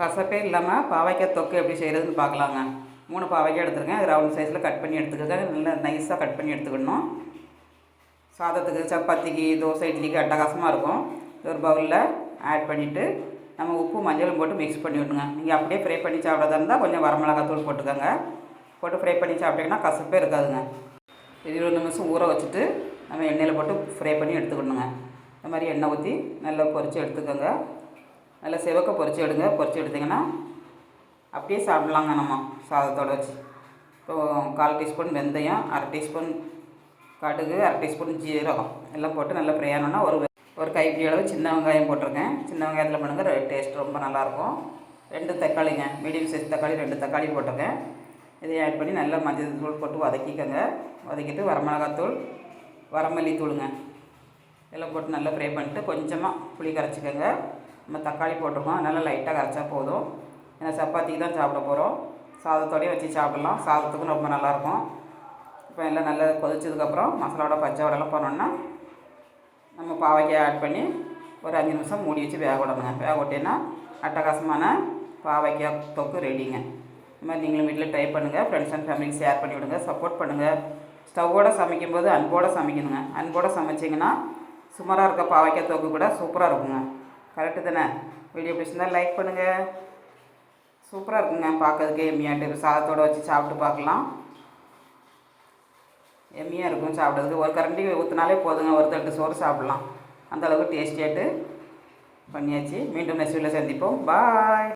கசப்பே இல்லாமல் பாவைக்காய் தொக்கு எப்படி செய்கிறதுன்னு பார்க்கலாங்க. 3 பாவைக்காய் எடுத்துருக்கேன். அது ரவுண்ட் சைஸில் கட் பண்ணி எடுத்துக்கோங்க. நல்லா நைஸாக கட் பண்ணி எடுத்துக்கணும். சாதத்துக்கு, சப்பாத்திக்கு, தோசை, இட்லிக்கு அட்டகாசமாக இருக்கும். ஒரு பவுலில் ஆட் பண்ணிவிட்டு நம்ம உப்பு மஞ்சளும் போட்டு மிக்ஸ் பண்ணி விட்டுங்க. நீங்கள் அப்படியே ஃப்ரை பண்ணி சாப்பிட்றதா இருந்தால் கொஞ்சம் வரமிளகாத்தூள் போட்டுக்கோங்க. போட்டு ஃப்ரை பண்ணி சாப்பிட்டிங்கன்னா கசப்பே இருக்காதுங்க. 20 நிமிஷம் ஊற வச்சுட்டு நம்ம எண்ணெயில் போட்டு ஃப்ரை பண்ணி எடுத்துக்கணுங்க. இந்த மாதிரி எண்ணெய் ஊற்றி நல்லா பொரித்து எடுத்துக்கோங்க. நல்லா செவக்க பொரித்து எடுங்க. பொரித்து எடுத்திங்கன்னா அப்படியே சாப்பிட்லாங்க நம்ம சாதத்தோடு வச்சு. இப்போது 1/4 டீஸ்பூன் வெந்தயம், 1/2 டீஸ்பூன் கடுகு, 1/2 டீஸ்பூன் ஜீரகம் எல்லாம் போட்டு நல்லா ஃப்ரை ஆனோன்னா ஒரு கைப்பிடி அளவு சின்ன வெங்காயம் போட்டிருக்கேன். சின்ன வெங்காயத்தில் பண்ணுங்கள், டேஸ்ட் ரொம்ப நல்லாயிருக்கும். 2 தக்காளிங்க, மீடியம் சைஸ் தக்காளி 2 தக்காளி போட்டிருக்கேன். இதையும் ஆட் பண்ணி நல்லா மஞ்சள் தூள் போட்டு வதக்கிக்கோங்க. வதக்கிட்டு வரமிளகாத்தூள், வரமல்லி தூளுங்க எல்லாம் போட்டு நல்லா ஃப்ரை பண்ணிட்டு கொஞ்சமாக புளி கரைச்சிக்கோங்க. நம்ம தக்காளி போட்டிருக்கோம், நல்லா லைட்டாக கரைச்சா போதும். ஏன்னா சப்பாத்திக்கு தான் சாப்பிட போகிறோம். சாதத்தோடையே வச்சு சாப்பிடலாம். சாதத்துக்கும் ரொம்ப நல்லாயிருக்கும். இப்போ எல்லாம் நல்லா கொதிச்சதுக்கப்புறம் மசாலாவோட பச்சை வடைலாம் போனோன்னா நம்ம பாவைக்காய் ஆட் பண்ணி ஒரு 5 நிமிஷம் மூடி வச்சு வேக விடணுங்க. வேக விட்டேன்னா அட்டகாசமான பாவைக்காய் தொக்கு ரெடிங்க. இந்த மாதிரி நீங்களும் வீட்டில் ட்ரை பண்ணுங்கள். ஃப்ரெண்ட்ஸ் அண்ட் ஃபேமிலிக்கு ஷேர் பண்ணி விடுங்க. சப்போர்ட் பண்ணுங்கள். ஸ்டவ்வோடு சமைக்கும்போது அன்போடு சமைக்கணுங்க. அன்போடு சமைச்சிங்கன்னா சுமாராக இருக்க பாவைக்காய் தொக்கு கூட சூப்பராக இருக்குங்க. கரெக்டு தானே? வீடியோ பிடிச்சிருந்தால் லைக் பண்ணுங்கள். சூப்பராக இருக்குங்க. பார்க்கறதுக்கே எம்மியாட்டு சாதத்தோடு வச்சு சாப்பிட்டு பார்க்கலாம். எம்மியாக இருக்கும் சாப்பிட்றதுக்கு. ஒரு கரண்டி ஊற்றினாலே போதுங்க. ஒரு தட்டு சோறு சாப்பிட்லாம். அந்தளவுக்கு டேஸ்டியாட்டு பண்ணியாச்சு. மீண்டும் நெக்ஸ்ட் வீடியோவில் சந்திப்போம். பாய்.